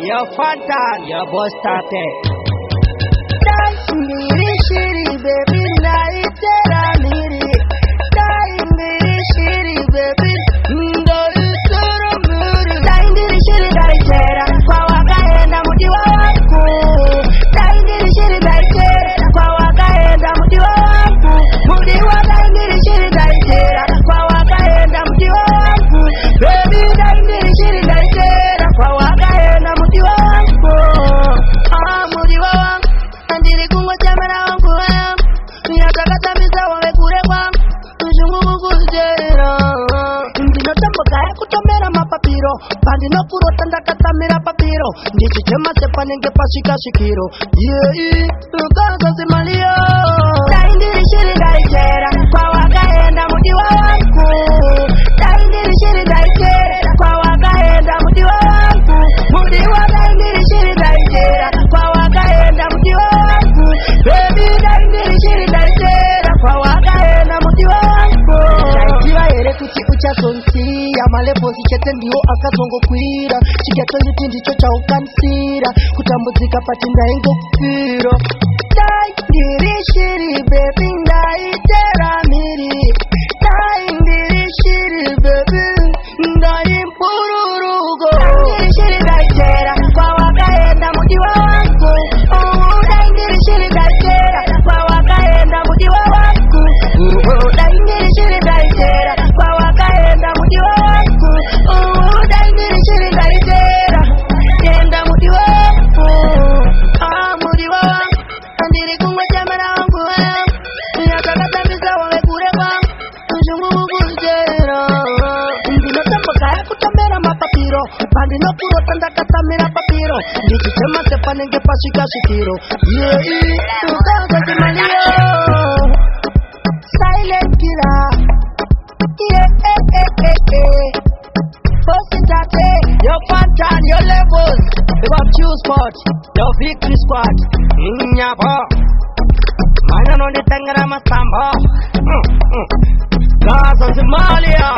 Yo Fantan, your boy started. Miri shiri baby nayi tera miri. Miri shiri baby ndori tera miri. Miri shiri nayi tera kwa wakaenda mji wangu. Miri shiri nayi tera kwa wakaenda mji wangu. Mji wangu miri shiri nayi tera kwa wakaenda mji wangu. Baby miri shiri nayi tera kwa wakaenda mji wangu. Mji wangu ndiri kungotemera wangu waya nyatakatamiza wamekure kwangu mzungu kuzera ndinotamboka yakutomera mapapiro pandinokurota ndakatamira papiro ndichichema sepanenge pasvika svikiro yei ukazazimaliyo dai ndiri shiri ndaitera kwawakaenda mudiwa wangu dai ndiri shiri ndaitera kwawakaenda mudiwa wangu mudiwa dai ndiri shiri ndaitera kwawakaenda mudiwa wangu baby dai ndiri shiri ndaitera kwawakaenda mudiwa wangu ndaiziva here kuti uchazonsiya maleposi chete ndiwo akazongokwira chigeto nditi ndicho chaukanisira kutambudzika pati ndaingokufira dai ndiri shiri baby ndaitera miri dai ndiri shiri baby ndaimpururuko dai ndiri shiri ndaitera kwawakaenda mudiwa wangu dai ndiri shiri ndaitera kwawakaenda mudiwa wangu dai ndiri shiri ndaitera kwawakaenda mudiwa wangu dai ndiri shiri ndaitera enda mudiwa wangu mudiwa wangu ndiri kungotemera wangu waya nyatakatambisa wamekure kwangu mzungu kuzera ndinotamboka yakutomera mapapiro pandinokurota ndakatamira papiro ndichichema sepanenge pasvika svikiro yei ukazazimaliyo silent killer Bosintate, your Fantan, your levels. They got Q spot, your victory squad. Nyabo, man on the Tangarama Samba. Guys on Somalia.